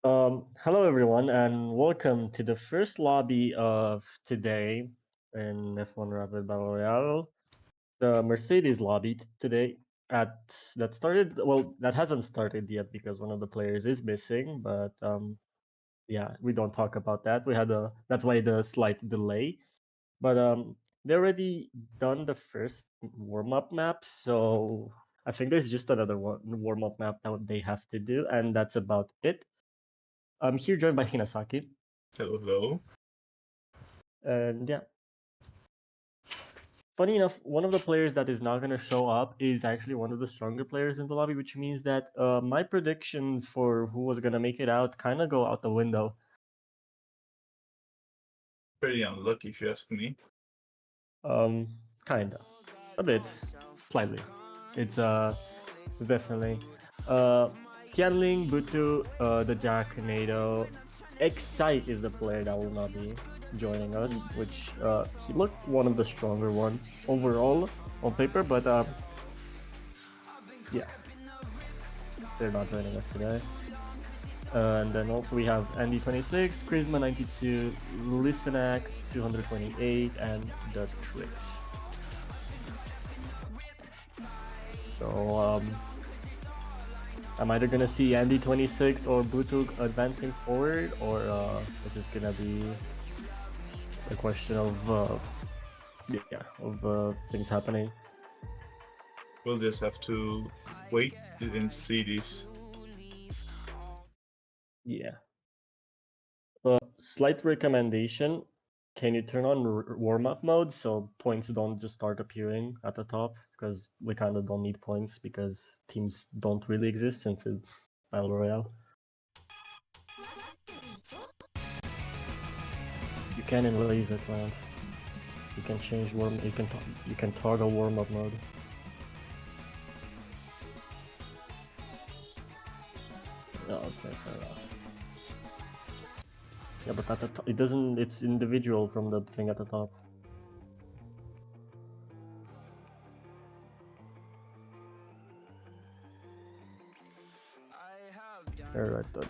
Hello everyone, and welcome to the first lobby of today in F1 Rapid Battle Royale. The Mercedes lobby today at that started. Well, that hasn't started yet because one of the players is missing. But yeah, we don't talk about that. We had a that's why the slight delay. But they already done the first warm up map, so I think there's just another one warm up map that they have to do, and that's about it. I'm here joined by Hinasaki. Hello. And yeah, funny enough, one of the players that is not going to show up is actually one of the stronger players in the lobby, which means that my predictions for who was going to make it out kind of go out the window. Pretty unlucky if you ask me. Kind of. A bit. Slightly. It's definitely. Tianling, Butu, the Jacknado. Excite is the player that will not be joining us, which he looked one of the stronger ones overall on paper, but yeah, they're not joining us today. And then also we have Andy26, Charisma92, Listenac 228, and the Tricks. So I'm either gonna see Andy26 or Butuk advancing forward, or it's just gonna be a question of things happening. We'll just have to wait and see this. Yeah. Slight recommendation: can you turn on warm-up mode so points don't just start appearing at the top? Because we kind of don't need points because teams don't really exist since it's Battle Royale. You can in Laser Plant. You can change warm. You can toggle warm-up mode. Oh, okay, fair enough. Yeah, but at the it doesn't. It's individual from the thing at the top. Alright then.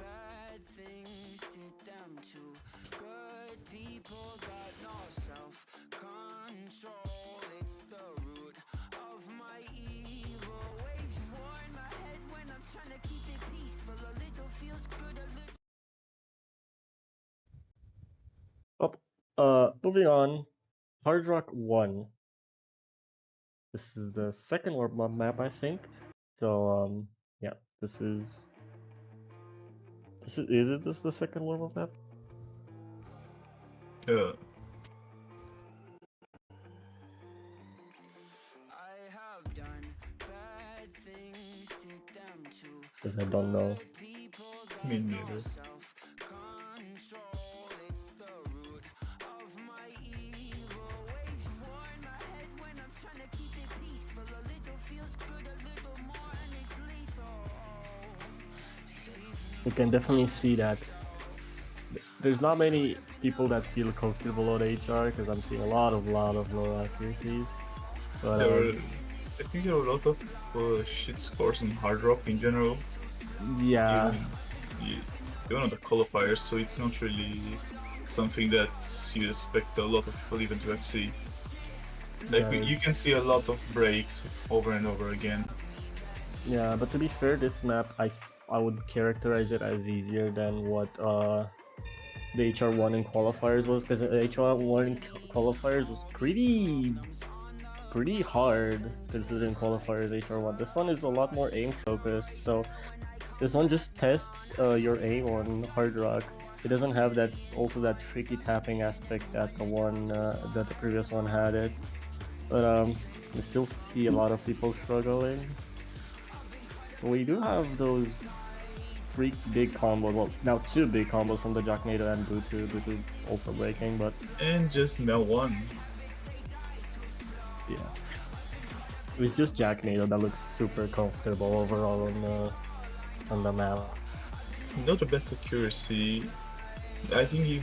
Moving on. Hard Rock 1. This is the second warp map, I think. So yeah, this is this the second warm up map? Because I don't know. Me neither. You can definitely see that there's not many people that feel comfortable on HR because I'm seeing a lot of low accuracies. But I think there are a lot of shit scores on Hard Rock in general. yeah, Even on the qualifiers, so it's not really something that you expect a lot of people even to FC. Like you can see a lot of breaks over and over again. Yeah, but to be fair, this map I would characterize it as easier than what the HR1 in qualifiers was, because the HR1 in qualifiers was pretty hard considering qualifiers HR1. This one is a lot more aim focused, so this one just tests your aim on Hard Rock. It doesn't have that tricky tapping aspect that the previous one had it. But we still see a lot of people struggling. We do have those 3 big combos. Well, now 2 big combos from the Jacknado and Butu. Butu also breaking, but and just Mel 1. Yeah, it was just Jacknado that looks super comfortable overall on the map. Not the best accuracy. I think he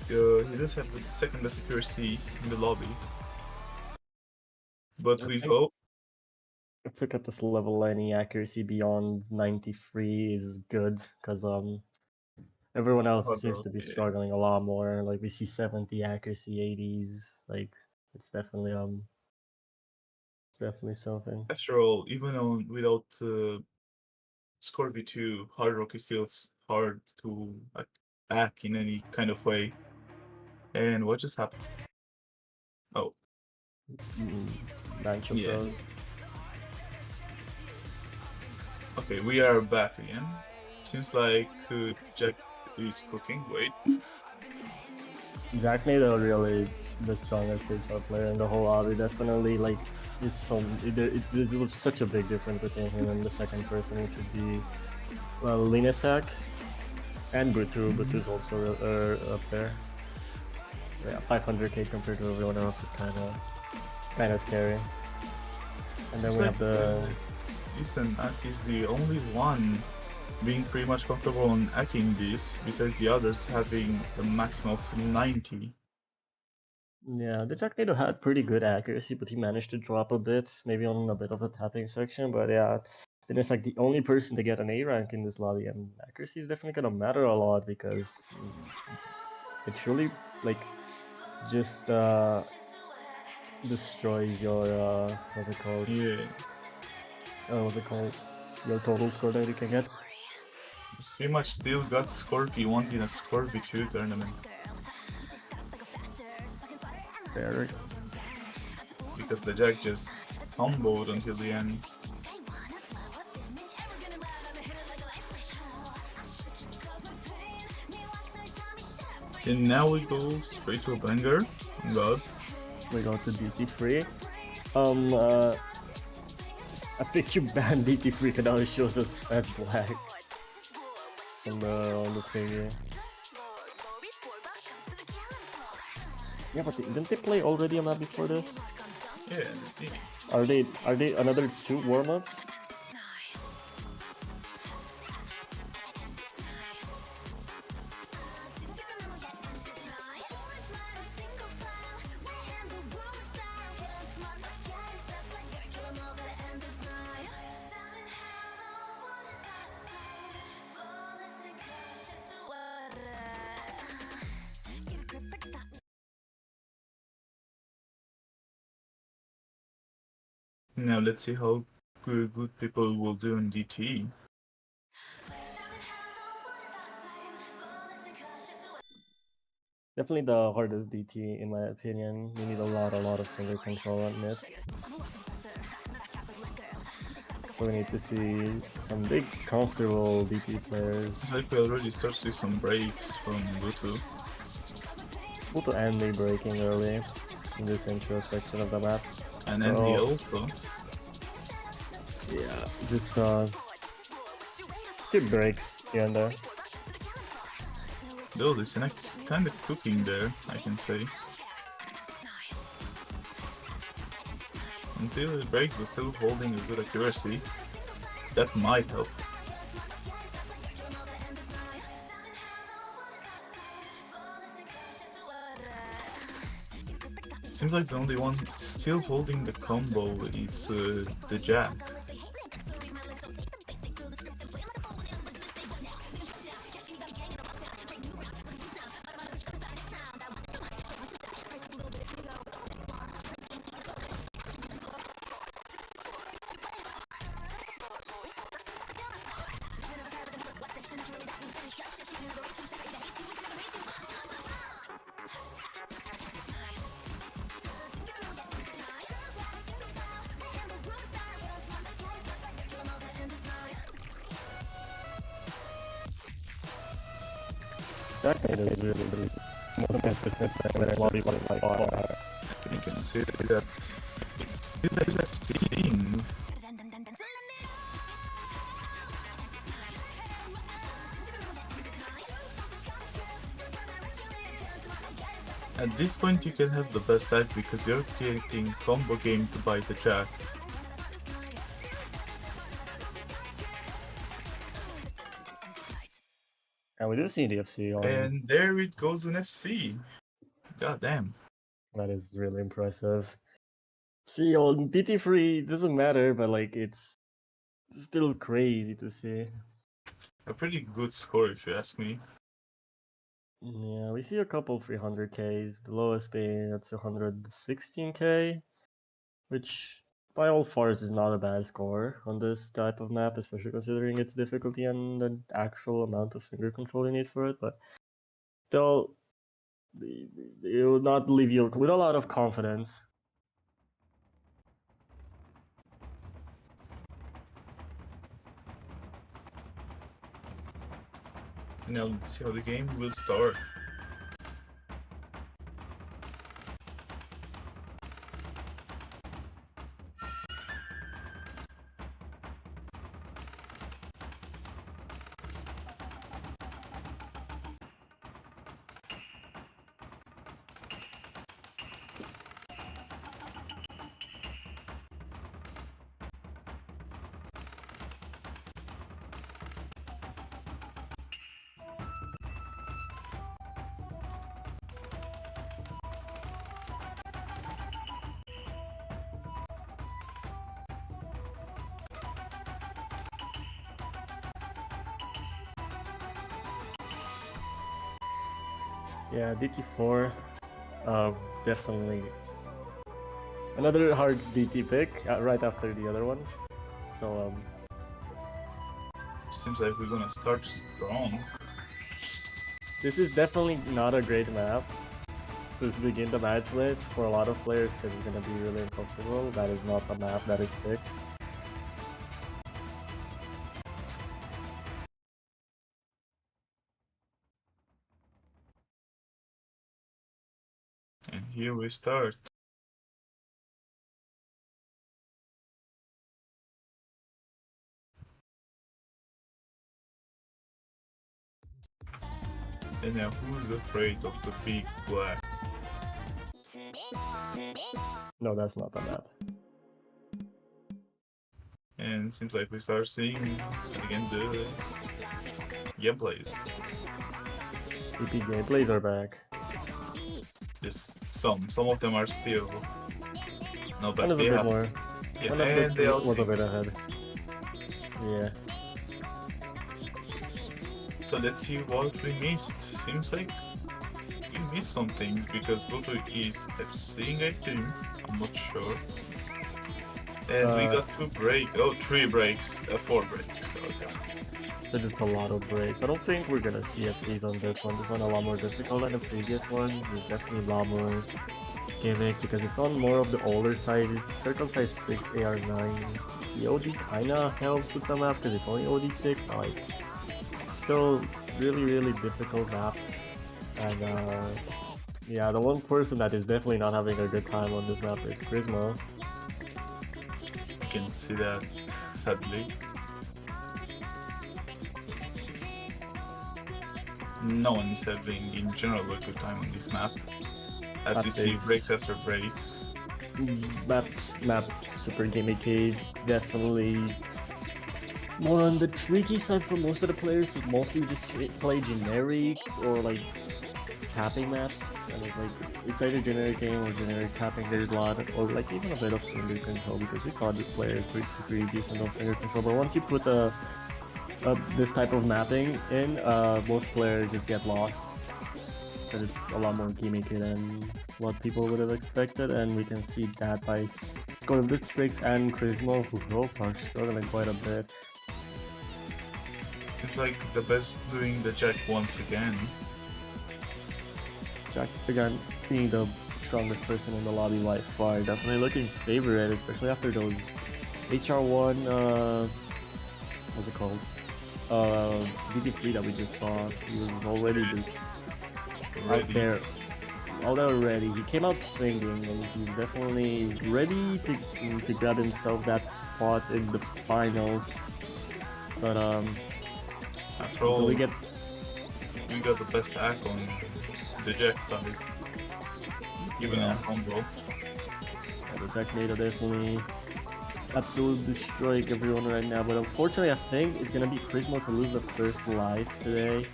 does have the second best accuracy in the lobby. But we hope. I think at this level, any accuracy beyond 93 is good, because Everyone else seems Although, to be yeah. struggling a lot more. Like we see 70 accuracy, 80s. Like it's definitely something. After all, even without Score V2, Hard Rock is still hard to hack in any kind of way. And what just happened? Oh, Bancho yeah. Pros. Okay, we are back again. Seems like Jack is cooking. Wait. Jack made a really the strongest Pitstop player in the whole lobby. Definitely, like there's such a big difference between him and the second person, which would be Linesak and Butu. Butu's also up there. Yeah, 500k compared to everyone else is kind of scary. And then Seems we like have the Ethan is the only one being pretty much comfortable on hacking this, besides the others having a maximum of 90. yeah, the Jacknado had pretty good accuracy, but he managed to drop a bit, maybe on a bit of a tapping section. But yeah, then it's like the only person to get an A rank in this lobby, and accuracy is definitely gonna matter a lot because it truly like just destroys your what's it called? Yeah, What's it called? Your total score that you can get. pretty much still got Scorpy 1 in a Scorpy 2 tournament. There. Because the Jack just comboed until the end. And now we go straight to a banger. God. We go to DT3. Um, I think you banned DT3 because now it shows us as black on the thingy. Yeah, but didn't they play already a map before this? Yeah, Are they another 2 warm-ups? now let's see how good people will do in DT. Definitely the hardest DT in my opinion. You need a lot of finger control on it. So we need to see some big comfortable DT players. It's like we already start to see some breaks from Bluetooth. Able to end me breaking early in this intro section of the map. And So, Andy also. yeah, just two breaks here and there. Though this next kind of cooking there, I can say. Until it breaks, but still holding a good accuracy. That might help. Seems like the only one still holding the combo is the Jack. That kid is really the most consistent player in lobby by far. You can see that it is a scene. At this point you can have the best act because you're getting combo gamed by the Jack. And we do see the FC on. And there it goes in FC. God damn. That is really impressive. See, on DT3 doesn't matter, but like it's still crazy to see. A pretty good score if you ask me. Yeah, we see a couple 300Ks, the lowest being at 216K, which by all fars is not a bad score on this type of map, especially considering its difficulty and the actual amount of finger control you need for it. But still, it will not leave you with a lot of confidence. Now let's see how the game will start. Yeah, DT4, definitely another hard DT pick right after the other one. So Seems like we're gonna start strong. this is definitely not a great map to begin the match with for a lot of players because it's gonna be really uncomfortable. That is not the map that is picked. And here we start. And now who's afraid of the big black? No, that's not the map. And seems like we start seeing again the gameplays. EP gameplays are back. Just some of them are still not One bad. is a They bit have, more. yeah, One and they also was a bit ahead. Yeah. So let's see what we missed. Seems like we missed some things because Goto is FCing, I think. I'm not sure. And we got 3 breaks, 4 breaks. Okay. So just a lot of breaks. I don't think we're gonna see FCs on this one. This one a lot more difficult than the previous ones. There's definitely a lot more gimmick because it's on more of the older side. It's Circle Size 6 AR9. The OD kinda helps with the map because it's only OD6. Like, still really difficult map. And yeah, the one person that is definitely not having a good time on this map is Charisma. You can see that, sadly. No one is having, in general, a good time on this map. As you see, breaks after breaks. Map super gimmicky, definitely more on the tricky side for most of the players who mostly just play generic or like tapping maps. And it's either generic game or generic tapping. There's a lot, or like even a bit of finger control because we saw the players pretty decent on finger control. But once you put this type of mapping in, most players just get lost because it's a lot more gimmicky than what people would have expected, and we can see that by going of Tricks and Charisma, who both are struggling quite a bit. Seems like the best doing the Jack once again. Jack again being the strongest person in the lobby by far, definitely looking favorite, especially after those HR1 what's it called? DT3 that we just saw. He was already just out there already. He came out swinging and he's definitely ready to grab himself that spot in the finals. But after all, we got the best hack on the Jack side. Even on combo. Yeah, the Jack Nado definitely absolutely destroying everyone right now. But unfortunately, I think it's gonna be Charisma to lose the first life today.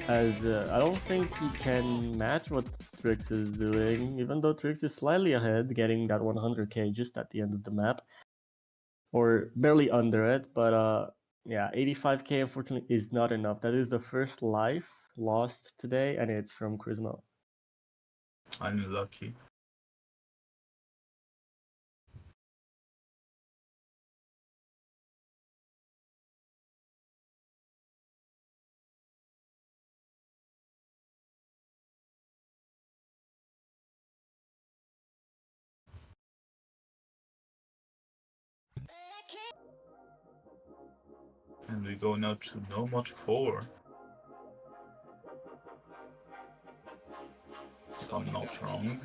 As I don't think he can match what Trix is doing, even though Trix is slightly ahead, getting that 100k just at the end of the map. Or barely under it, but Yeah, 85k unfortunately is not enough. That is the first life lost today, and it's from Charisma. Unlucky. And we go now to No Mod 4. If I'm not wrong.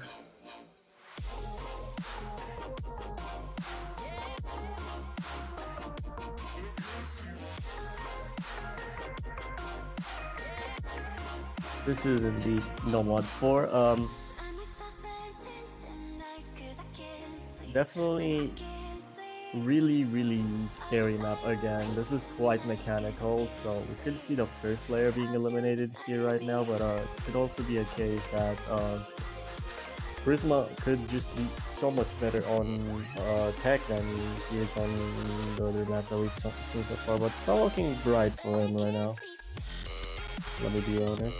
This is indeed No Mod 4. Definitely really scary map again. This is quite mechanical, so we could see the first player being eliminated here right now, but it could also be a case that Prisma could just be so much better on tech than he is on the other map that we've seen so far, but it's not looking bright for him right now. Let me be honest.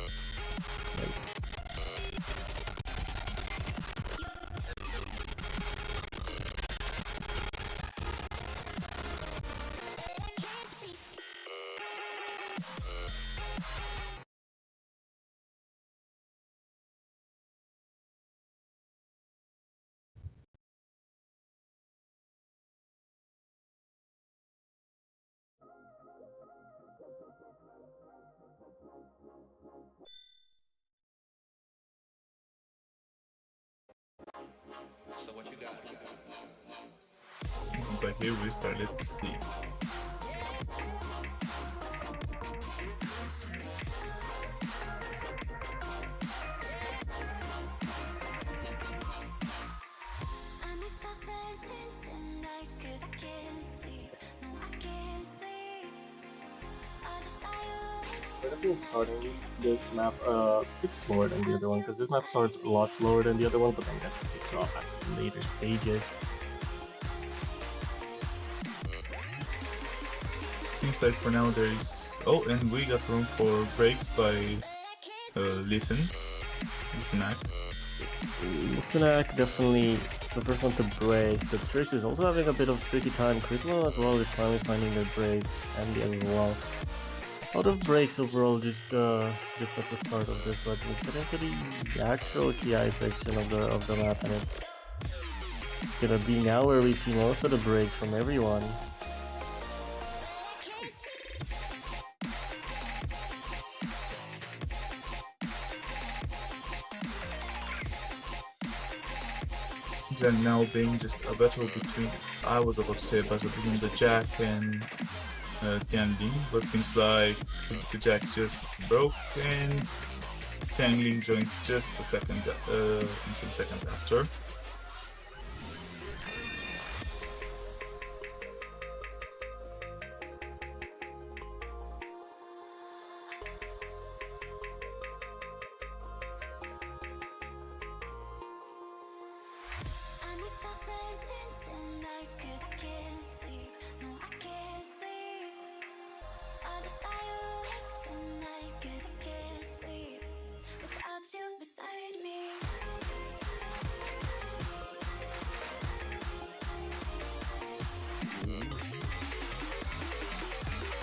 So what you got? So here we start. Let's see. Definitely starting this map it's slower than the other one, because this map starts a lot slower than the other one, but then definitely picks up at the later stages. Seems like for now there is... Oh, and we got room for breaks by Listenak. Listenak definitely the first one to break. The Trace is also having a bit of tricky time. Charisma as well is finally finding their breaks, and the other as well. A lot of breaks overall just at the start of this, but we get into the actual TI section of the map, and it's gonna be now where we see most of the breaks from everyone. Then now being just a battle between... I was about to say a battle between the Jack and Tianling, but seems like the Jack just broke and Tianling joins just in some seconds after.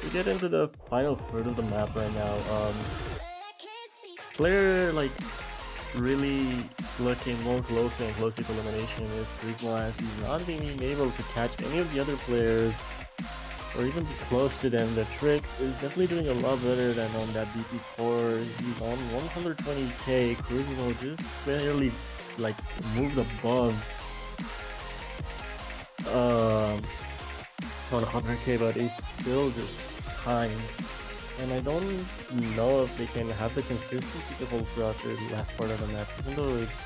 We get into the final third of the map right now. Player like really looking more closely and closely to elimination is Charisma, as he's not being able to catch any of the other players or even be close to them. The Trix is definitely doing a lot better than on that BP4. He's on 120k. Charisma just barely like moved above on 100k, but he's still just behind. And I don't know if they can have the consistency to hold throughout the last part of the match. Even though it's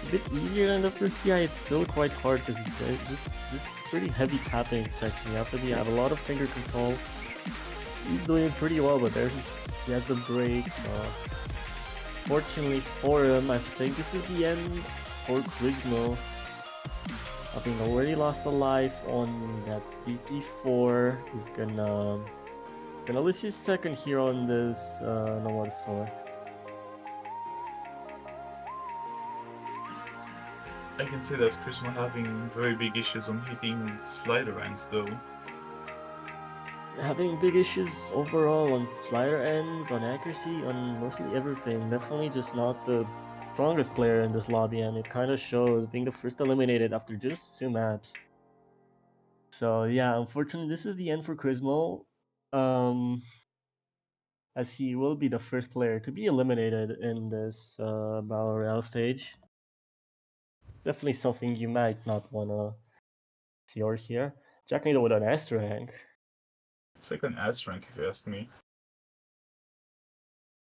a bit easier than the first guy, it's still quite hard because this pretty heavy tapping section. You have to have a lot of finger control. He's doing pretty well, but he has the breaks. Fortunately for him, I think this is the end for Quizmo. Having already lost a life on that DT4, he's gonna lose his second here on this Nomad 4. I can say that Prisma having very big issues on hitting slider ends though. Having big issues overall on slider ends, on accuracy, on mostly everything. Definitely just not the strongest player in this lobby, and it kind of shows being the first eliminated after just 2 maps. So yeah, unfortunately, this is the end for Crismo, as he will be the first player to be eliminated in this Battle Royale stage. Definitely something you might not want to see or hear. Jack Needle with an S rank. Second S rank if you ask me.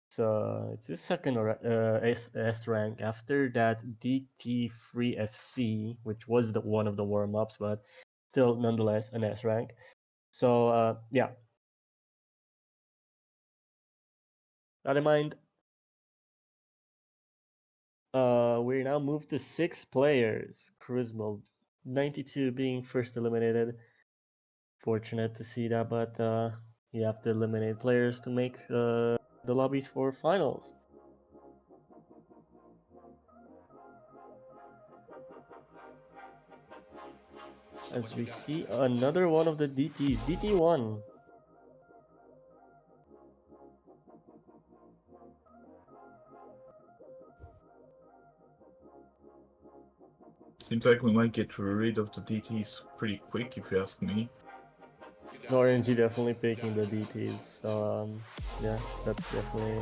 So it's his second S rank after that DT3 FC, which was the one of the warm ups, but still nonetheless an S rank. So yeah. That in mind, we now move to 6 players. Charisma 92 being first eliminated. Fortunate to see that, but you have to eliminate players to make the lobbies for finals. As we see another one of the DTs, DT1. Seems like we might get rid of the DTs pretty quick if you ask me. RNG definitely picking the DTs, so yeah, that's definitely.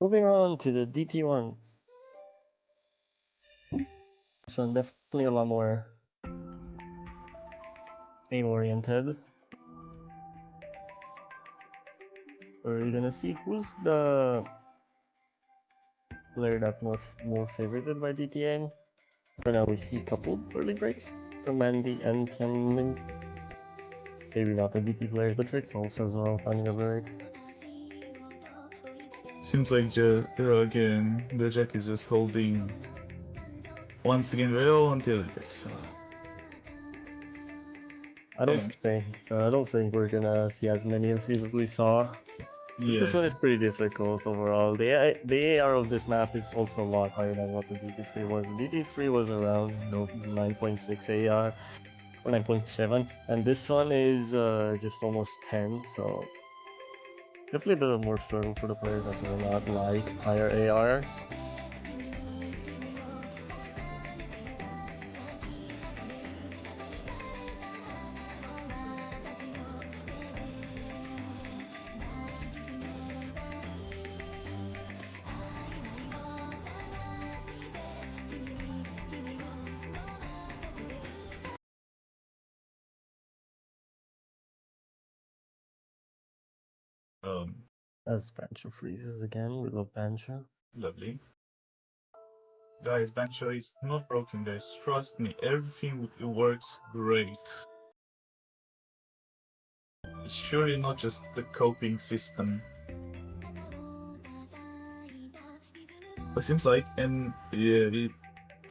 Moving on to the DT1. This one definitely a lot more aim oriented. We're gonna see who's the player that's more favorited by DTN. For now, we see coupled early breaks from Mandy and Tianling. Maybe not the DT players, but Trix also as well finding a break. Seems like again the Jack is just holding once again Royale until it gets. I don't think we're gonna see as many MCs as we saw. This one is pretty difficult overall. The AR of this map is also a lot higher than what the DT3 was. The DT3 was around 9.6 AR or 9.7, and this one is just almost 10. So definitely a bit of more struggle for the players that do not like higher AR. As Bancho freezes again, we love Bancho. Lovely. Guys, Bancho is not broken, guys. Trust me, everything works great. It's surely not just the coping system. It seems like, and yeah,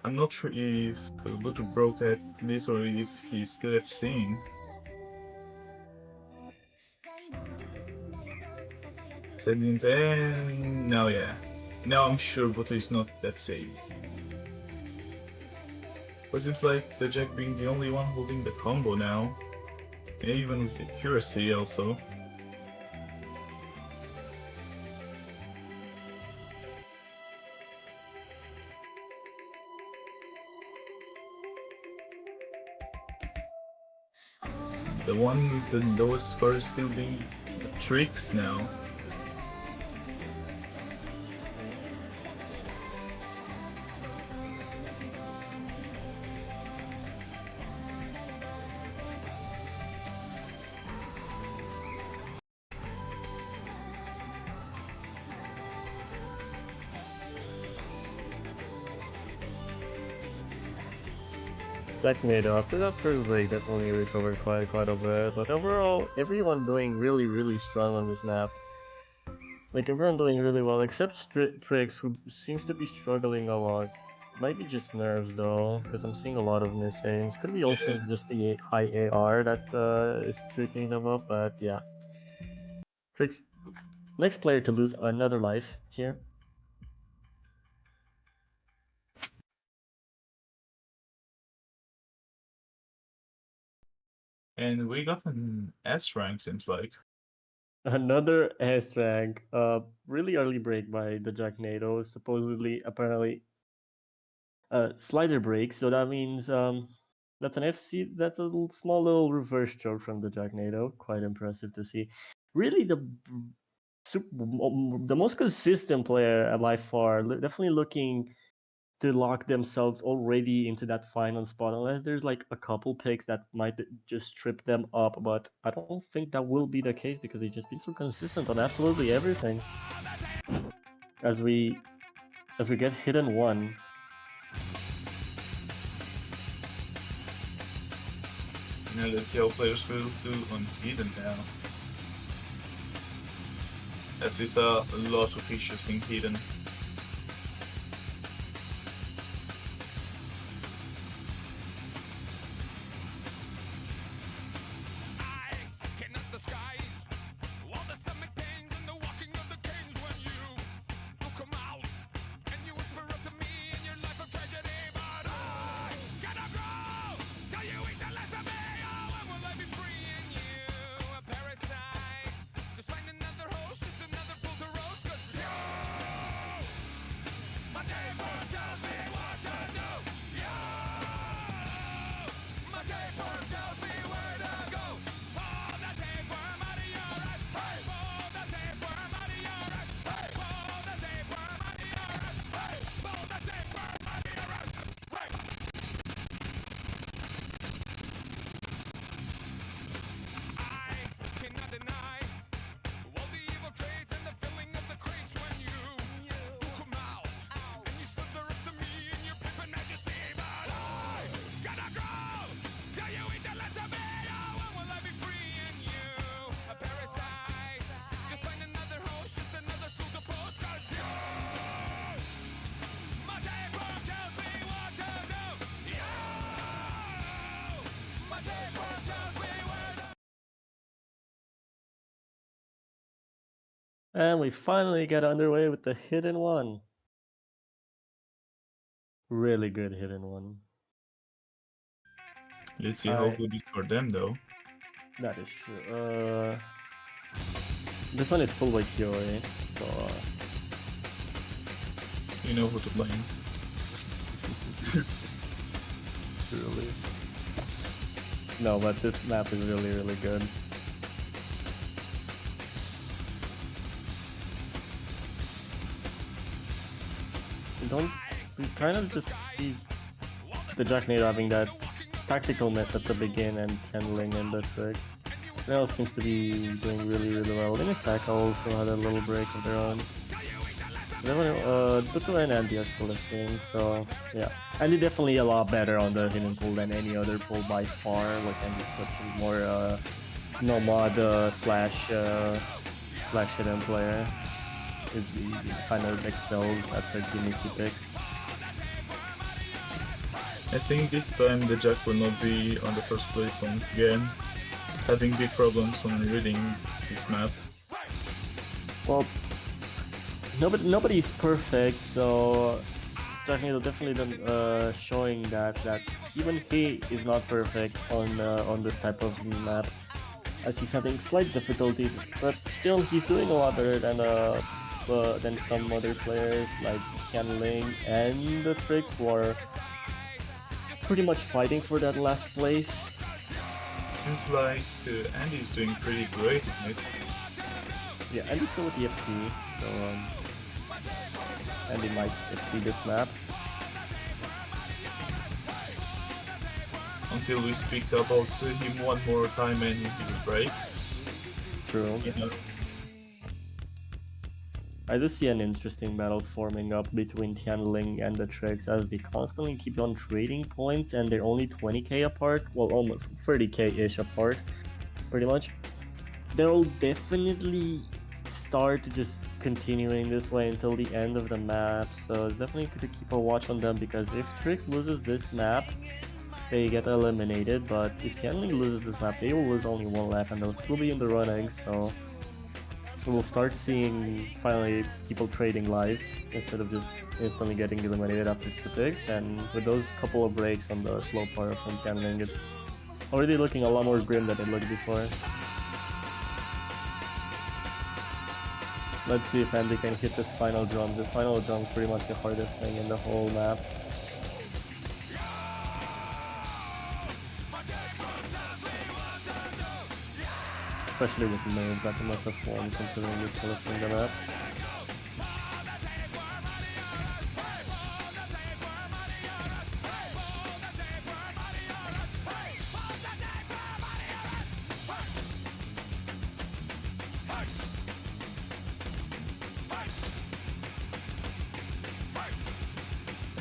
I'm not sure if Bluetooth broke at this or if he's still FCing. Sending and now yeah. Now I'm sure Bluetooth is not FCing. But it seems like the Jack being the only one holding the combo now. Even with accuracy also. The one with the lowest score is still being tricks now. Jacknado, after that first break, definitely recovered quite a bit, but overall, everyone doing really strong on this map. Like, everyone doing really well, except Trix, who seems to be struggling a lot. Might be just nerves, though, because I'm seeing a lot of missings. Could be also Yeah. just the high AR that is tricking them up, but yeah. Trix, next player to lose another life here. And we got an S rank, seems like. Another S rank, really early break by the Jacknado, supposedly, apparently, slider break. So that means that's an FC. That's a small little reverse stroke from the Jacknado. Quite impressive to see. Really, the most consistent player by far. Definitely looking to lock themselves already into that final spot, unless there's like a couple picks that might just trip them up. But I don't think that will be the case because they've just been so consistent on absolutely everything. As we get hidden one. Now let's see how players will do on Hidden now. As we saw a lot of issues in Hidden. And we finally get underway with the hidden one. Really good hidden one. Let's see how good it is for them though. That is true. This one is full by Kiori, so You know who to blame. really. No, but this map is really good. We kind of just see the Jacknado having that tactical miss at the begin and handling in the tricks. Royale seems to be doing really well. Limisaka also had a little break of their own. Dutu and Andy are still listening, so yeah. Andy definitely a lot better on the hidden pool than any other pool by far. Like Andy's such a more nomad slash hidden player. He kind of excels at the gimmicky picks. I think this time the Jack will not be on the first place once again, having big problems on reading this map. Well, nobody's perfect, so Jack Needle definitely showing that even he is not perfect on this type of map, as he's having slight difficulties, but still he's doing a lot better than some other players like Ling and the Tricks, who are pretty much fighting for that last place. Seems like Andy's doing pretty great in it. Yeah, Andy's still with the FC, so Andy might FC this map. Until we speak about him one more time and he will break. True. You know, I do see an interesting battle forming up between Tianling and the Tricks, as they constantly keep on trading points and they're only 20k apart, well almost 30k-ish apart, pretty much. They'll definitely start just continuing this way until the end of the map, so it's definitely good to keep a watch on them, because if Tricks loses this map, they get eliminated, but if Tianling loses this map, they will lose only one life and they'll still be in the running, so we'll start seeing finally people trading lives instead of just instantly getting eliminated after 2 picks. And with those couple of breaks on the slow part from Tianling, it's already looking a lot more grim than it looked before. Let's see if Andy can hit this final drum. The final drum is pretty much the hardest thing in the whole map. Especially with Maeve, that must have formed considering this finishing the map.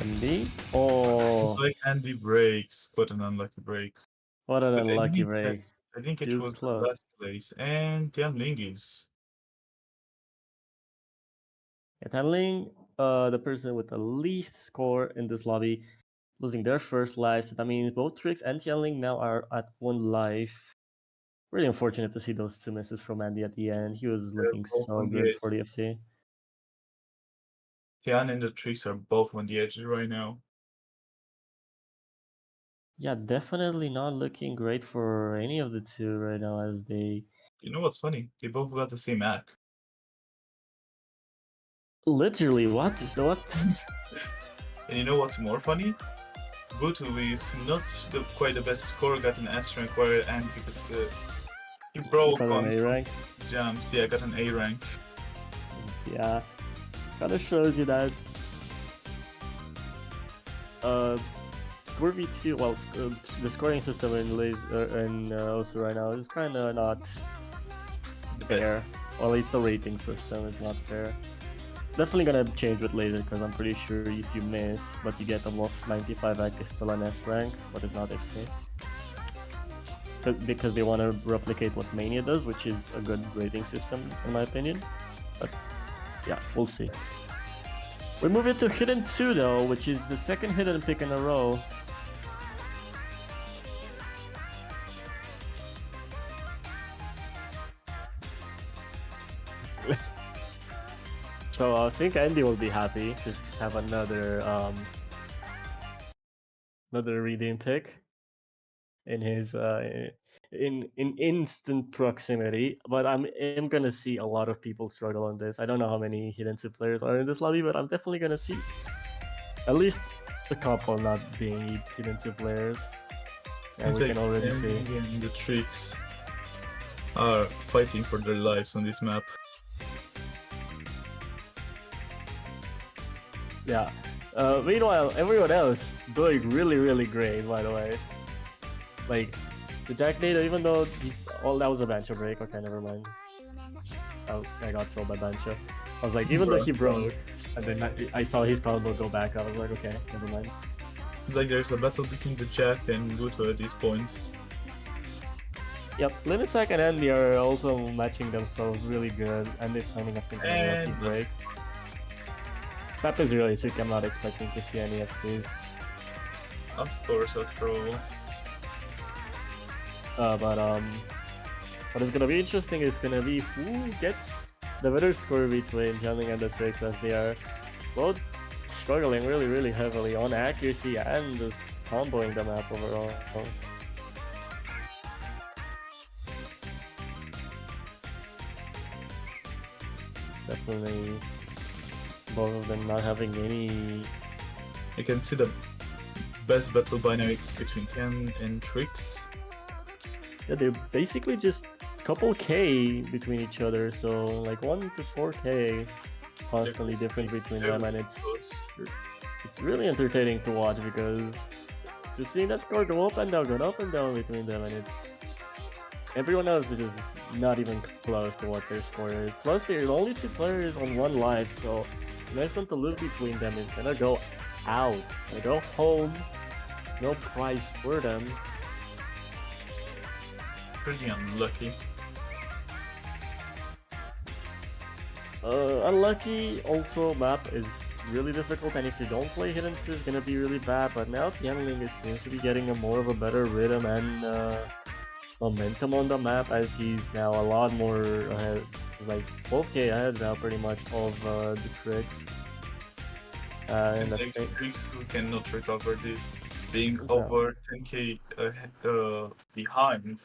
Andy? Oh, it's like Andy breaks, quite an unlucky break. what an But unlucky break. I think He it was was the close. last place, and Tianling is. Yeah, Tanling, the person with the least score in this lobby, losing their first life. So that means both Trix and Tianling now are at 1 life. Really unfortunate to see those 2 misses from Andy at the end. He was They're looking both so on the good edge. for the FC. Tian and the Tricks are both on the edge right now. Yeah, definitely not looking great for any of the 2 right now, as they You know what's funny? They both got the same act. literally what is the what? And you know what's more funny? Butu with not quite the best score got an S rank, while and because he broke Got on an A some rank. jumps, yeah, got an A rank. Yeah, kind of shows you that score v2. Well, the scoring system in also right now is kind of not The fair. best. Well, at least the rating system is not fair. Definitely gonna change with laser, because I'm pretty sure if you miss but you get almost 95 rank is still an S rank, but it's not FC. Because they want to replicate what Mania does, which is a good rating system in my opinion. But yeah, we'll see. We move into Hidden 2 though, which is the second hidden pick in a row. So I think Andy will be happy to have another redeem pick in his in instant proximity. But am gonna see a lot of people struggle on this. I don't know how many hidden 2 players are in this lobby, but I'm definitely gonna see at least a couple not being hidden 2 players. And It's we like can already see. and the Tricks are fighting for their lives on this map. Yeah. Meanwhile, everyone else doing really great, by the way. Like, The Jack Nato, even though that was a Bancho break. Okay, never mind. I got trolled by Bancho. I was like, even though he broke, and then I saw his combo go back, I was like, okay, never mind. It's like there's a battle between the Jack and Guto at this point. Yep, Limisac and Andy are also matching themselves really good, and they're finding, I think, an unlucky And break. That is really tricky. I'm not expecting to see any FCs. of course, a troll. But what is gonna be interesting is gonna be who gets the better score between Jamming and the Tricks, as they are both struggling really heavily on accuracy and just comboing the map overall. Definitely both of them not having any. You can see the best battle dynamics between Ken and Trix. Yeah, they're basically just couple K between each other, so like 1 to 4K constantly different between them, and it's really entertaining to watch because to see that score go up and down between them, and it's everyone else is just not even close to what their score is. Plus, they're only 2 players on 1 life, so the next one to lose between them is gonna go out. They go home, no prize for them. Pretty unlucky. Unlucky. Also, map is really difficult, and if you don't play Hidden it's gonna be really bad. But now Tianling seems to be getting a more of a better rhythm and momentum on the map, as he's now a lot more ahead. He's like 12K ahead now, pretty much of the Tricks. Seems like Trix who cannot recover this, being over 10k behind.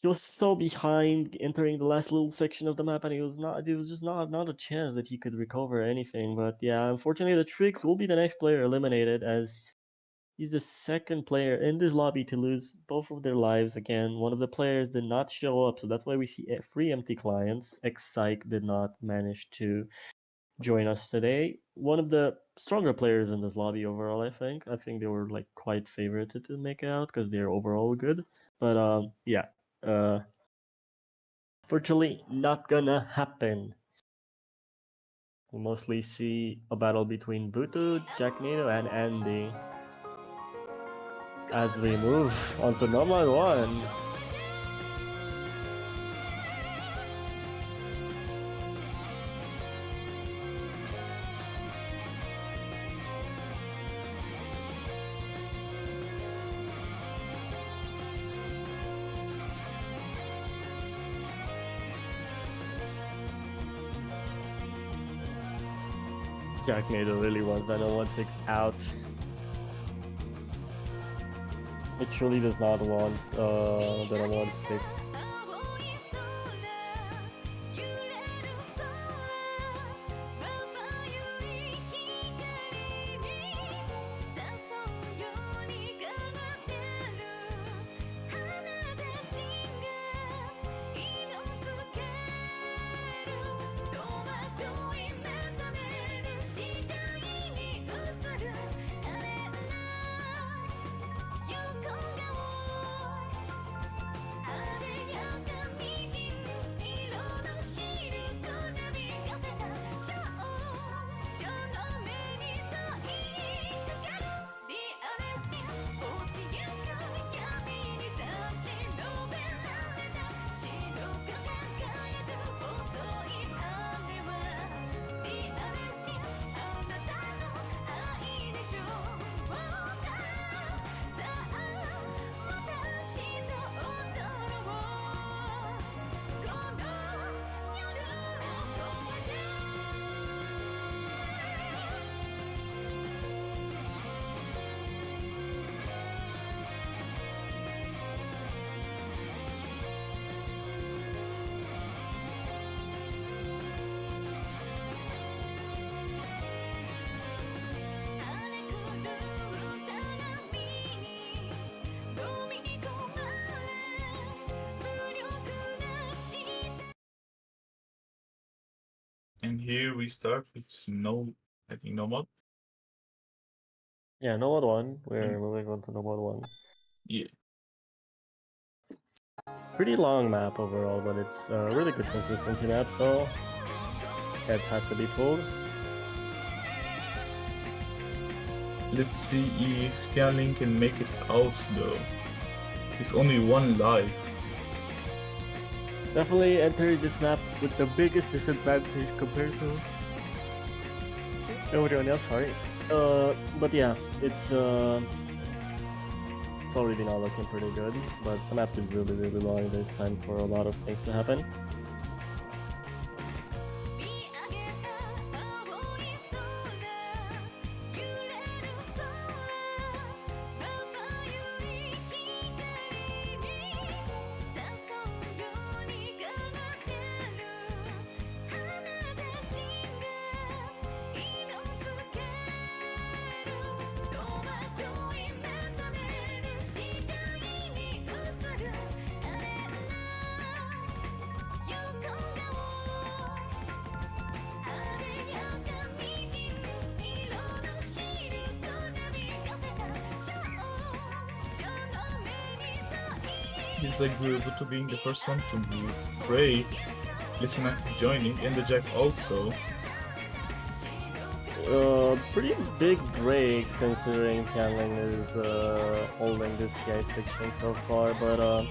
He was so behind entering the last little section of the map, and it was just not a chance that he could recover anything. But yeah, unfortunately, the Tricks will be the next player eliminated, as he's the second player in this lobby to lose both of their lives again. One of the players did not show up, so that's why we see 3 empty clients. X-Psych did not manage to join us today. One of the stronger players in this lobby overall, I think. I think they were like quite favored to make it out because they're overall good. But yeah. Virtually not gonna happen. We'll mostly see a battle between Butu, Jack Nato, and Andy. As we move on to number 1. Jack Nato really wants that 016 out. It truly does not want the 016. And here we start with I think no mod. Yeah, Nomad 1. We're moving on to Nomad 1. Yeah. Pretty long map overall, but it's a really good consistency map, so it has to be pulled. Let's see if Tianling can make it out though. With only one life. Definitely entered this map with the biggest disadvantage compared to everyone else, sorry. But yeah, it's already not looking pretty good, but the map is really long. There's time for a lot of things to happen. Seems like Buto being the first one to break. Listener joining, and the Jack also. Pretty big breaks considering Tianling is holding this KI section so far, but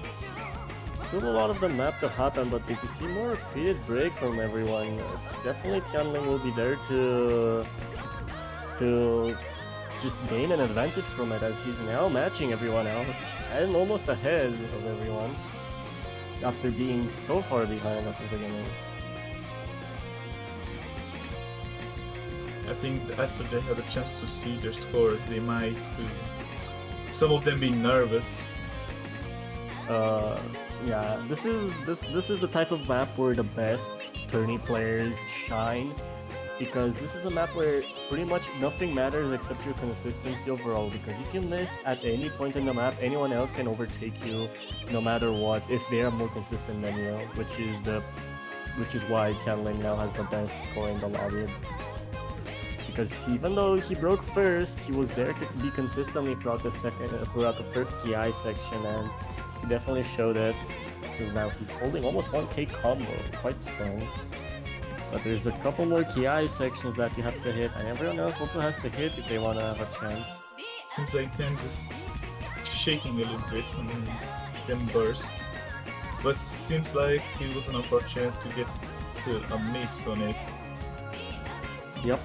still a lot of the map to happen. But if you see more repeated breaks from everyone, definitely Tianling will be there to just gain an advantage from it, as he's now matching everyone else and almost ahead of everyone after being so far behind at the beginning. I think after they have a chance to see their scores, they might, some of them be nervous. Yeah, this is the type of map where the best tourney players shine, because this is a map where pretty much nothing matters except your consistency overall, because if you miss at any point in the map, anyone else can overtake you no matter what if they are more consistent than you, which is why Tianling now has the best score in the lobby. Because even though he broke first, he was there to be consistently throughout the first PI section, and he definitely showed it. So now he's holding almost 1k combo, quite strong. But there's a couple more KI sections that you have to hit, and everyone else also has to hit if they want to have a chance. Seems like them just shaking a little bit when them burst. But seems like it was unfortunate to get to a miss on it. Yep.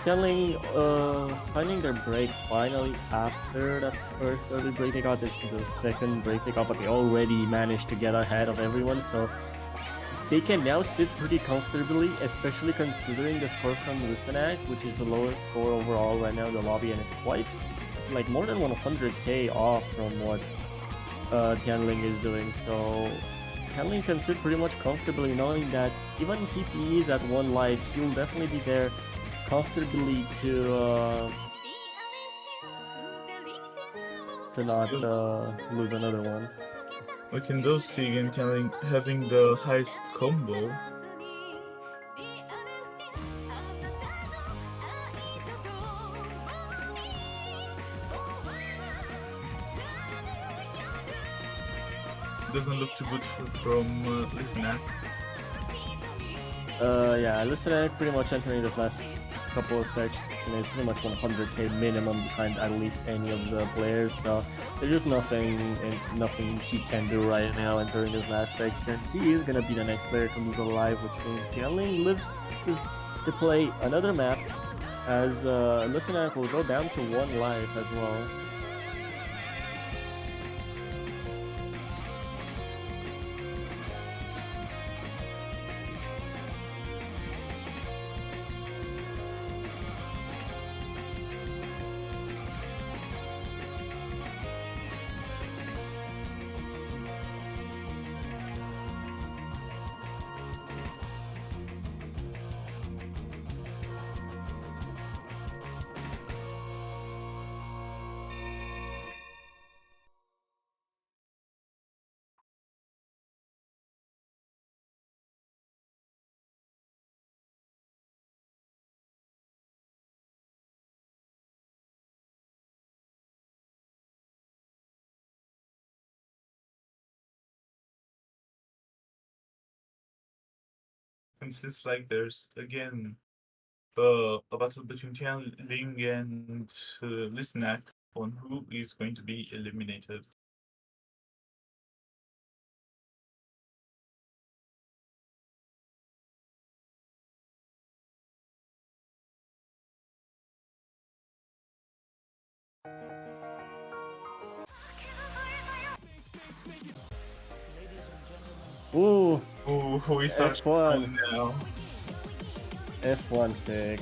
Tianling finding their break finally after that first early break they got. It's the second break they got, but they already managed to get ahead of everyone, so they can now sit pretty comfortably, especially considering the score from Listenac, which is the lowest score overall right now in the lobby, and it's quite like more than 100k off from what Tianling is doing. So Tianling can sit pretty much comfortably knowing that even if he is at one life, he'll definitely be there comfortably to not lose another one. We can though see again Tianling having the highest combo. Doesn't look too good from Listenac. Yeah, Listenac pretty much entering this last couple of sections is pretty much 100k minimum behind at least any of the players, so there's just nothing he can do right now entering this last section. He is gonna be the next player to lose alive, which means Tianling lives to play another map, as Listenac will go down to one life as well. And since like there's again a battle between Tian Ling and Lisnak on who is going to be eliminated. Ooh, Ooh, we start F1. now. F1 pick.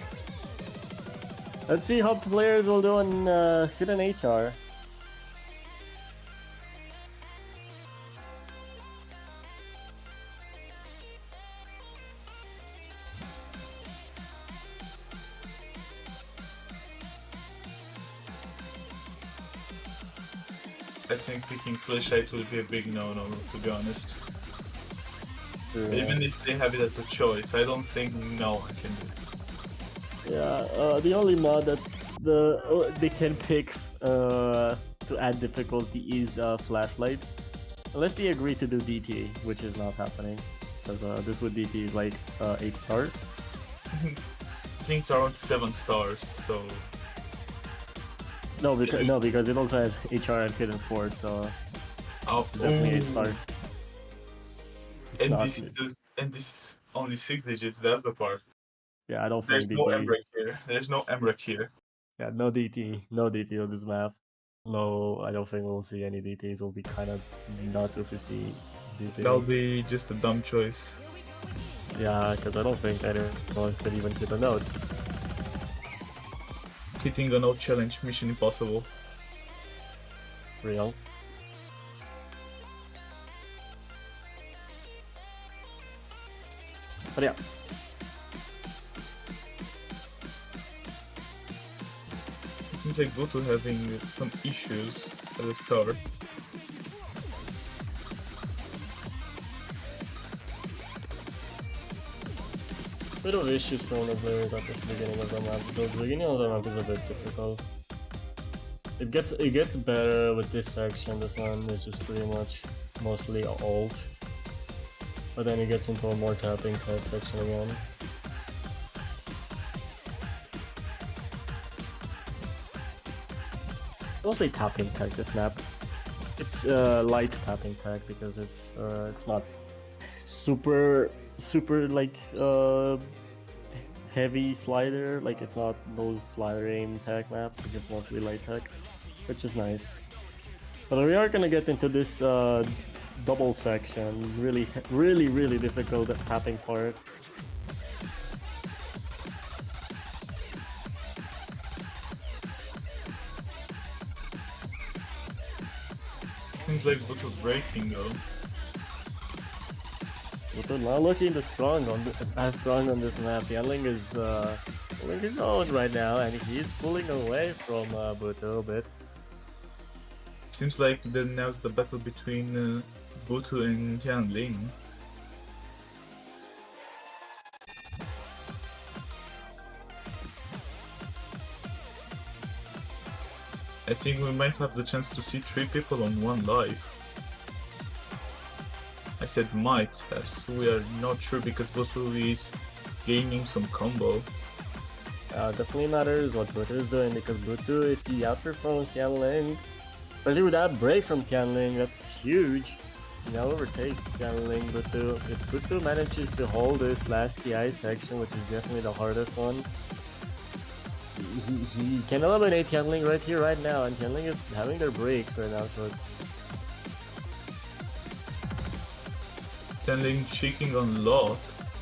Let's see how players will do on Fit and HR. I think picking Flashlight will be a big no-no, to be honest. Even if they have it as a choice, I don't think no one can do it. Yeah, the only mod that they can pick to add difficulty is Flashlight. Unless they agree to do DT, which is not happening. Because this with DT is like 8 stars. I think it's around 7 stars, so... No, because it also has HR and Fit and Ford, so Oh, definitely 8 stars. It's and not, this is only 6 digits, that's the part. yeah, I don't There's think no DT. MREC here. There's no MREC here. Yeah, no DT on this map. No, I don't think we'll see any DTs. It'll be kind of nuts if we see DT. That'll be just a dumb choice. Yeah, because I don't think anyone could even hit a note. Hitting a no challenge, mission impossible. Real. But yeah. It seems like Goto having some issues at the start. Bit of issues from the players at the beginning of the map. The beginning of the map is a bit difficult. It gets better with this section. This one is just pretty much mostly ult. But then it gets into a more tapping type section again. Mostly tapping tag this map. It's light tapping tag because it's not super like heavy slider, like it's not those slider aim tag maps, it's just mostly light tag, which is nice. But we are gonna get into this double section, really difficult tapping part. Seems like Goto's breaking though. But not looking as strong on this map. Yanling is pulling his own right now, and he's pulling away from Buto a bit. Seems like now's the battle between Goto and Tianling. I think we might have the chance to see 3 people on one live. I said might, as we are not sure because Goto is gaining some combo. Definitely matters what Buto is doing, because Buto, if he outperforms Tianling, especially with that break from Tianling, that's huge. He now overtakes Tianling. Buto, if Buto manages to hold this last TI section, which is definitely the hardest one, he can eliminate Tianling right here, right now, and Tianling is having their breaks right now, so it's... Tianling shaking on lock,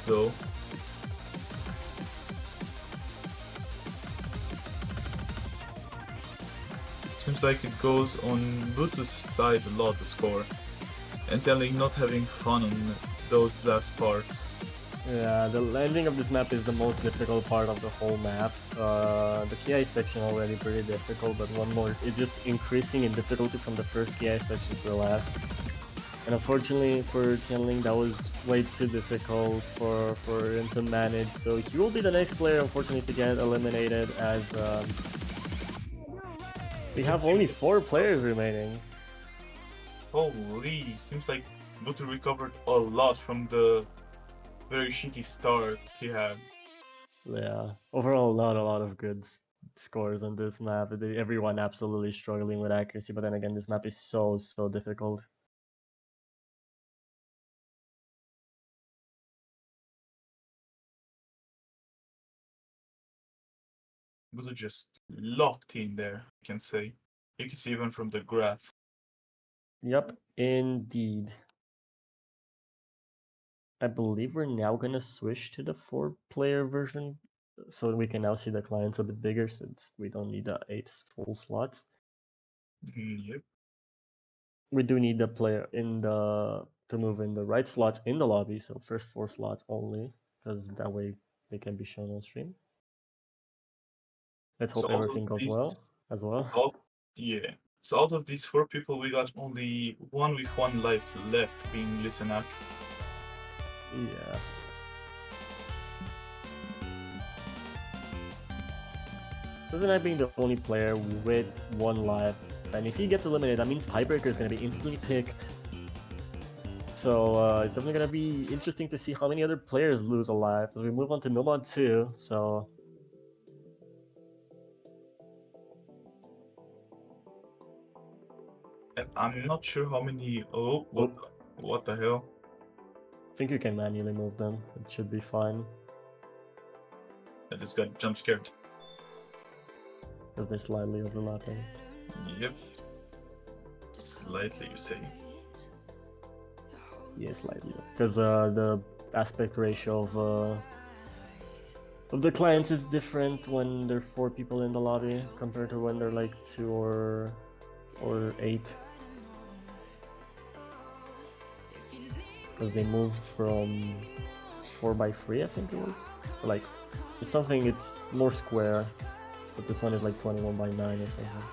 though. Seems like it goes on Buto's side a lot, the score. And Tianling not having fun on those last parts. Yeah, the landing of this map is the most difficult part of the whole map. The TI section already pretty difficult, but one more, it's just increasing in difficulty from the first TI section to the last. And unfortunately for Tianling, that was way too difficult for him to manage. So he will be the next player, unfortunately, to get eliminated, as we have only 4 players remaining. Holy, seems like Buto recovered a lot from the very shitty start he had. Yeah. Overall, not a lot of good scores on this map. Everyone absolutely struggling with accuracy, but then again, this map is so difficult. Was just locked in there, you can say. You can see even from the graph. Yep, indeed. I believe we're now gonna switch to the 4-player version, so we can now see the clients a bit bigger since we don't need the 8 full slots. Yep. We do need the player in the to move in the right slots in the lobby, so first 4 slots only, because that way they can be shown on stream. Let's So hope out of everything goes these, well as well. yeah. So out of these 4 people, we got only one with 1 life left, being Listenak. Yeah. Listenak being the only player with 1 life, and if he gets eliminated, that means Tiebreaker is gonna be instantly picked. So it's definitely gonna be interesting to see how many other players lose a life as we move on to Milmod 2. So And I'm not sure how many. Oh, what the hell? I think you can manually move them. It should be fine I just got jump scared. because they're slightly overlapping. Yep. Slightly, you say. Yeah, slightly. Because the aspect ratio of the clients is different when there are 4 people in the lobby compared to when they're like 2 or 8. Because they move from 4x3, I think it was. Like, it's something, it's more square, but this one is like 21x9 or something.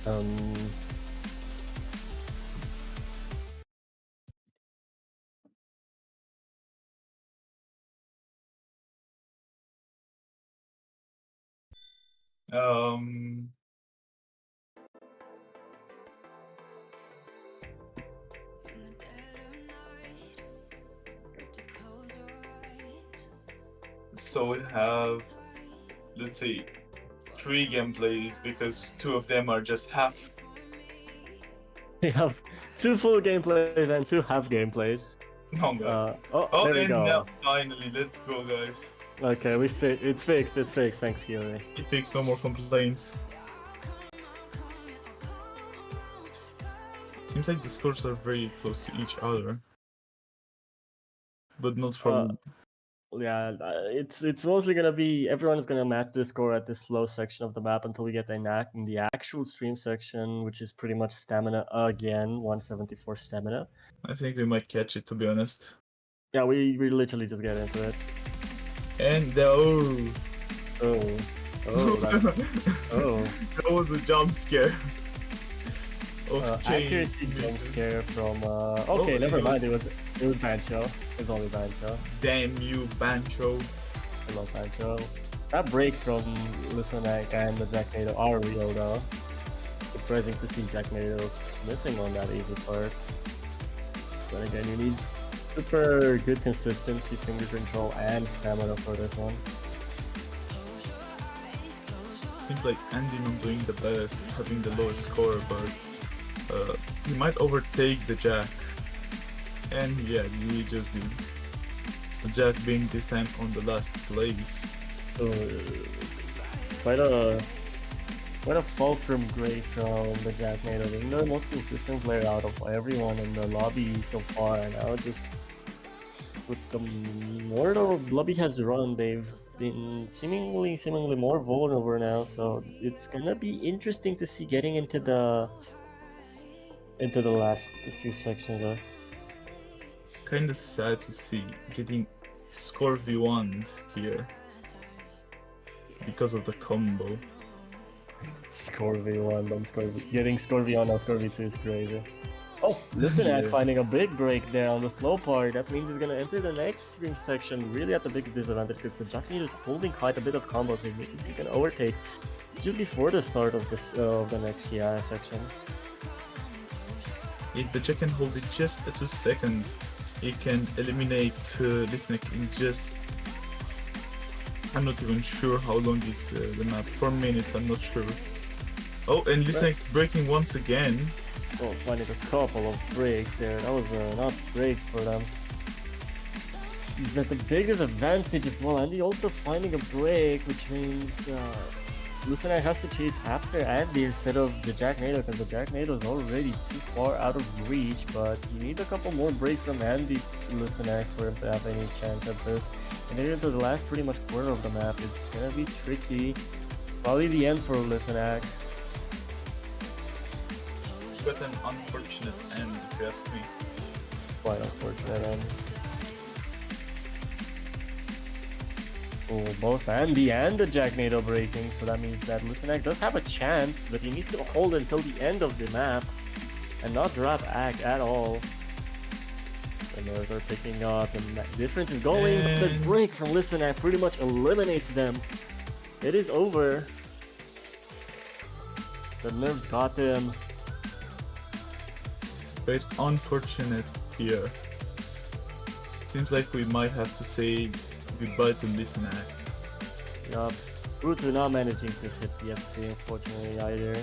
Um, Um. So we have, let's say, 3 gameplays because 2 of them are just half. we have 2 full gameplays and 2 half gameplays. No, God. Oh, there we and go. now finally, let's go, guys. Okay, it's fixed. It's fixed. Thanks, Kiwi. It takes no more complaints. Seems like the scores are very close to each other, but not from. Yeah, it's mostly gonna be everyone is gonna match the score at this low section of the map until we get in the actual stream section, which is pretty much stamina again, 174 stamina. I think we might catch it, to be honest. Yeah, we literally just get into it. And Oh, that's, that was a jump scare. Accuracy jump scare from. Okay, never mind. It was Bancho. It's only Bancho. Damn you, Bancho. I love Bancho. That break from Listenak and the Jacknado are real though. Surprising to see Jacknado missing on that easy part. But again, you need super good consistency, finger control, and stamina for this one. Seems like Andy not doing the best, having the lowest score, but he might overtake the Jack. And yeah, he just did. The Jack being this time on the last place. So, quite a fall from grace from the Jacknado, being the most consistent player out of everyone in the lobby so far. And now just with the more the lobby has run, they've been seemingly more vulnerable now. So it's gonna be interesting to see getting into the last few sections. Kinda sad to see getting score V1 here because of the combo. Score V1, don't score getting score V1 now score V2 is crazy. Oh, listen at Yeah. finding a big break there on the slow part. That means he's gonna enter the next stream section really at a big disadvantage because the Jack is holding quite a bit of combos, so he can overtake just before the start of this of the next section. If the Jack can hold it just 2 seconds, he can eliminate Listenek in just... I'm not even sure how long is the map. 4 minutes, I'm not sure. Oh, and Listenek breaking once again. Oh, finding a couple of breaks there. That was not great for them. But the biggest advantage as well, Andy also finding a break, which means Listener has to chase after Andy instead of the Jack Nato, because the Jack Nato is already too far out of reach, but you need a couple more breaks from Andy Listener for him to have any chance at this. And then into the last pretty much quarter of the map, it's gonna be tricky. Probably the end for Listener. But an unfortunate end, if you ask me. Quite unfortunate end. Oh, both Andy and the Jack Nato breaking, so that means that Listenek does have a chance, but he needs to hold until the end of the map and not drop Ack at all. The nerves are picking up and that difference is going, but the break from Listenek pretty much eliminates them. It is over. The nerves got them. Quite unfortunate here. Seems like we might have to say goodbye to Listenek. Yup. Brutu not managing to hit the FC unfortunately either.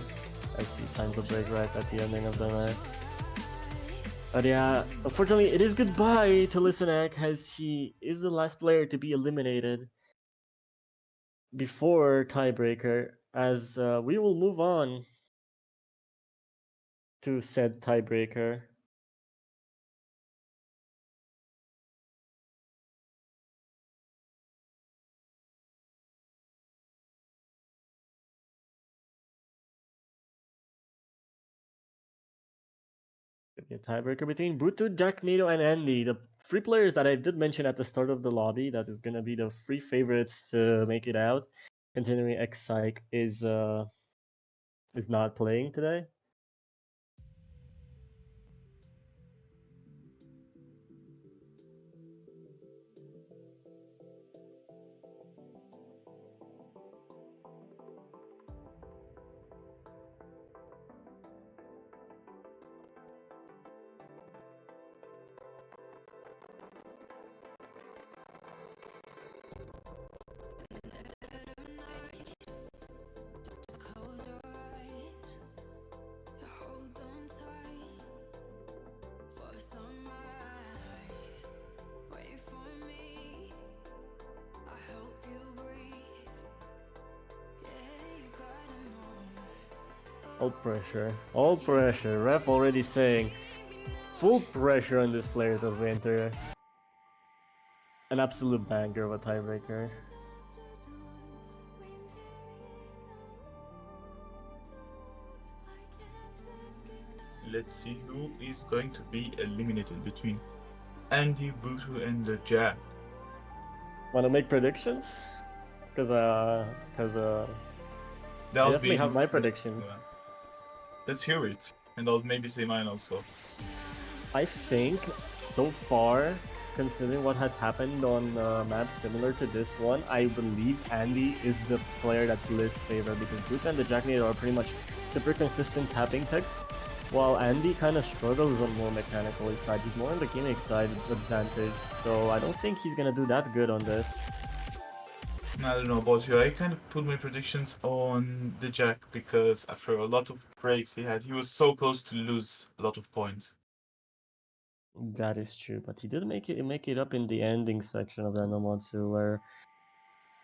I see time to break right at the ending of the match. But yeah, unfortunately it is goodbye to Listenek as he is the last player to be eliminated before tiebreaker, as we will move on to said tiebreaker. A tiebreaker between Brutu, Jack Nato, and Andy. The three players that I did mention at the start of the lobby, that is gonna be the three favorites to make it out, considering X-Psych is not playing today. All pressure. Ref already saying full pressure on these players as we enter an absolute banger of a tiebreaker. Let's see who is going to be eliminated between Andy, Brutu, and the Jack. Want to make predictions? Because I definitely have my prediction. Let's hear it, and I'll maybe say mine also. I think so far, considering what has happened on maps similar to this one, I believe Andy is the player that's least favored because Brutu and the Jack Nato are pretty much super consistent tapping tech, while Andy kind of struggles on more mechanical side. He's more on the gimmick side advantage, so I don't think he's gonna do that good on this. I don't know about you. I kind of put my predictions on the Jack because after a lot of breaks he was so close to lose a lot of points. That is true, but he did make it up in the ending section of the Nomatsu, where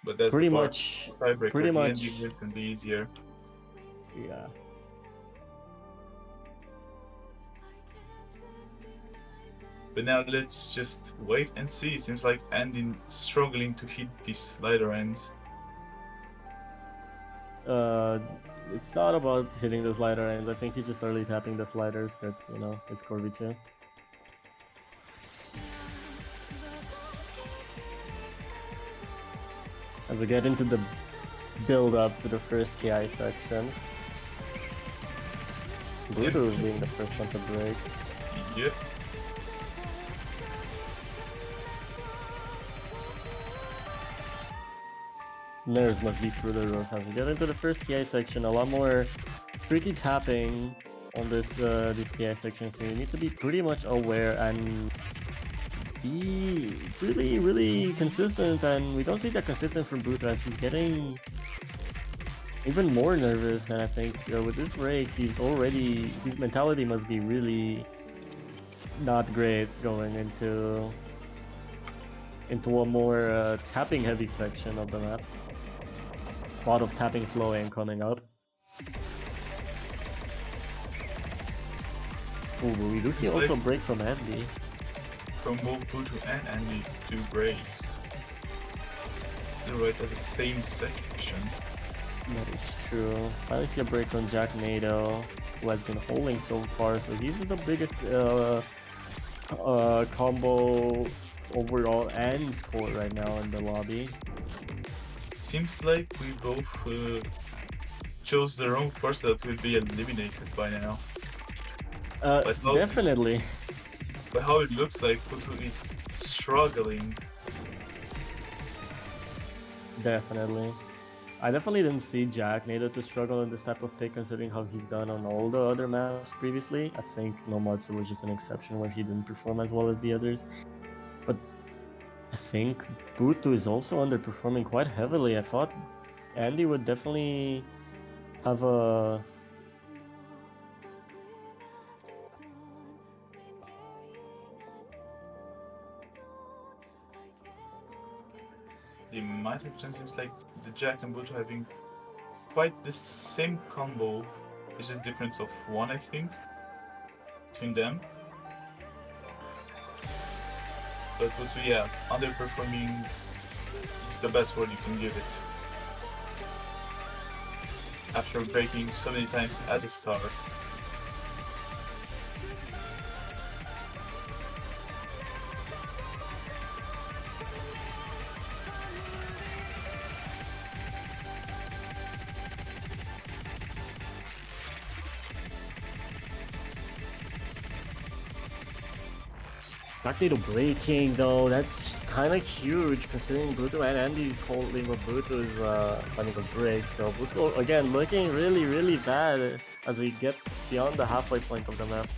But that's pretty the part. much Tiebreaker, the ending will can be easier. Yeah. But now let's just wait and see. Seems like Andy struggling to hit these slider ends. It's not about hitting the slider ends. I think he's just early tapping the sliders, but you know, it's Corby too. as we get into the build up to the first KI section. Bruto being the first one to break. Yep. Nerves must be through the roof as we get into the first KI section. A lot more tricky tapping on this KI section, so you need to be pretty much aware and be really consistent. And we don't see that consistent from Bruto as he's getting even more nervous. And I think with this race, his mentality must be really not great going into a more tapping heavy section of the map. A lot of tapping flowing coming up. Ooh, but we do see also a break from Andy. From both Pluto and Andy, 2 breaks. They're right at the same section. That is true. Finally see a break from Jack Nato, who has been holding so far, so he's the biggest combo overall and score right now in the lobby. Seems like we both chose the wrong person that will be eliminated by now. Definitely. But how it looks like Pluto is struggling. Definitely. I definitely didn't see Jack Nato to struggle in this type of pick considering how he's done on all the other maps previously. I think Nomadsu was just an exception where he didn't perform as well as the others. But I think Butu is also underperforming quite heavily. I thought Andy would definitely have a... The minor chance seems like the Jack and Buto having quite the same combo. It's just difference of 1, I think, between them. But Buto, yeah, underperforming is the best word you can give it. After breaking so many times at the start. Jack Nato breaking though, that's kind of huge considering Buto and Andy's holding, but Buto is finding a break. So Buto again looking really bad as we get beyond the halfway point of the map.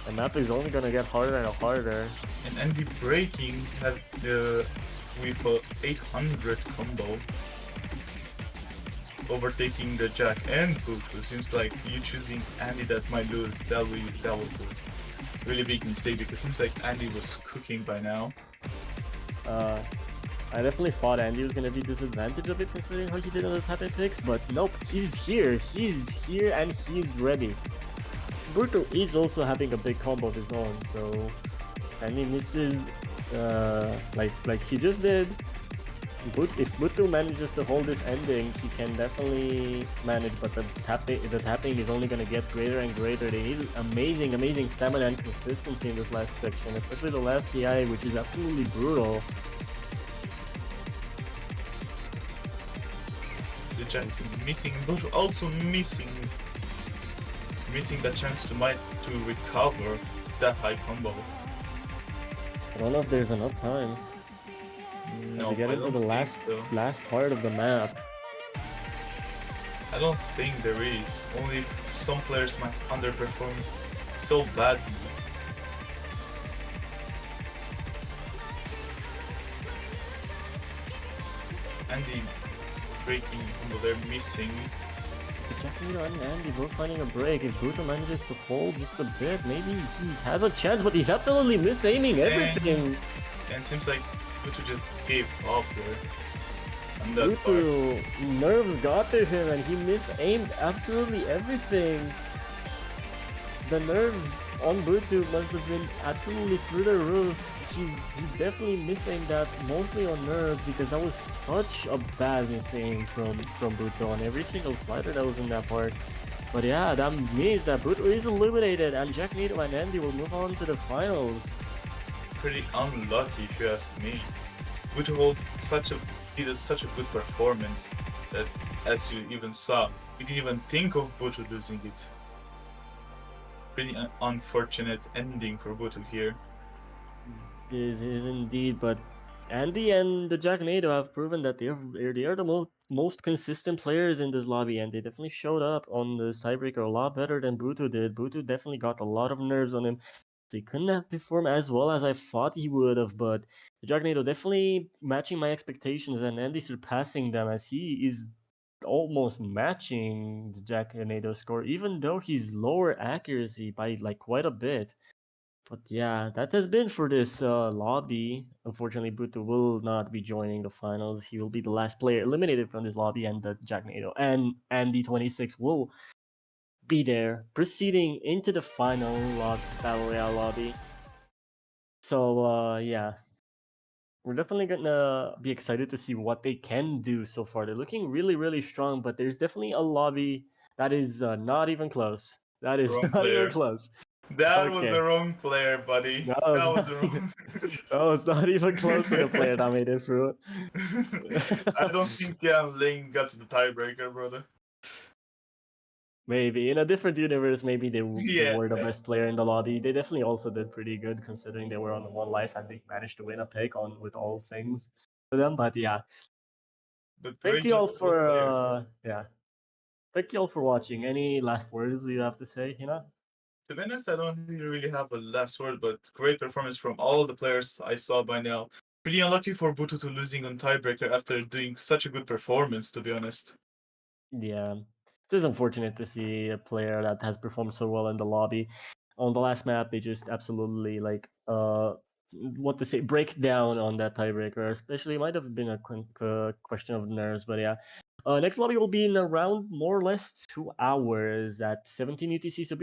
The map is only gonna get harder and harder. And Andy breaking had the with a 800 combo, overtaking the Jack and Buto. Seems like you choosing Andy that might lose. That was a really big mistake because it seems like Andy was cooking by now. I definitely thought Andy was gonna be disadvantaged of it considering how he did on the tapping picks, but nope, he's here and he's ready. Buto is also having a big combo of his own, so Andy misses like he just did. If Buto manages to hold this ending, he can definitely manage, but the tapping is only going to get greater and greater. They need amazing stamina and consistency in this last section, especially the last DI, which is absolutely brutal. The Jack missing, Buto also missing the chance to recover that high combo. I don't know if there's enough time. No, to get into the last part of the map. I don't think there is. Only if some players might underperform so badly. Andy breaking combo, they're missing. Jack Nato and Andy both finding a break. If Buto manages to hold just a bit, maybe he has a chance, but he's absolutely misaiming everything. And seems like Buto just gave up there. And that Buto, nerves got to him and he misaimed absolutely everything. The nerves on Buto must have been absolutely through the roof. He definitely misaimed that mostly on nerves because that was such a bad misaim from Buto on every single slider that was in that part. But yeah, that means that Buto is eliminated and Jack Nato and Andy will move on to the finals. pretty unlucky if you ask me. Buto hold such a he did such a good performance that, as you even saw, we didn't even think of Butu losing it. Pretty unfortunate ending for Butu here. Is indeed, but Andy and the Jacknado have proven that they are the most consistent players in this lobby, and they definitely showed up on this tiebreaker a lot better than Butu did. Butu definitely got a lot of nerves on him. So he couldn't have performed as well as I thought he would have, but the Jacknado definitely matching my expectations, and Andy surpassing them as he is almost matching the Jacknado score, even though he's lower accuracy by like quite a bit. But yeah, that has been for this lobby. Unfortunately, Buto will not be joining the finals. He will be the last player eliminated from this lobby, and the Jacknado and Andy26 will be there, proceeding into the final battle royale lobby. So yeah, we're definitely gonna be excited to see what they can do so far. They're looking really, really strong, but there's definitely a lobby that is not even close. That is Wrong not even player. close. That was Okay. the wrong player, buddy. That was That was not the even, wrong. that was not even close to the player that made it through. I don't think Tian Ling got to the tiebreaker, brother. Maybe in a different universe, maybe they Yeah, were the best player in the lobby. They definitely also did pretty good considering they were on one life and they managed to win a pick on with all things to them. But yeah, but thank great you job all to both for players. thank you all for watching. Any last words you have to say, Hina? To be honest, I don't really have a last word, but great performance from all the players I saw by now. Pretty unlucky for Butu to losing on tiebreaker after doing such a good performance, to be honest. Yeah, it is unfortunate to see a player that has performed so well in the lobby. On the last map, they just absolutely like what to say break down on that tiebreaker. Especially, it might have been a question of nerves, but yeah. Next lobby will be in around more or less 2 hours at 17 UTC. So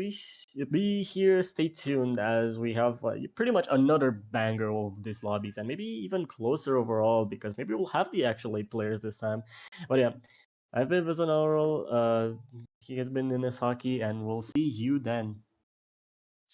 be here, stay tuned as we have pretty much another banger of these lobbies and maybe even closer overall because maybe we'll have the actual 8 players this time. But yeah. I've been Bizonaro. He has been in this hockey, and we'll see you then.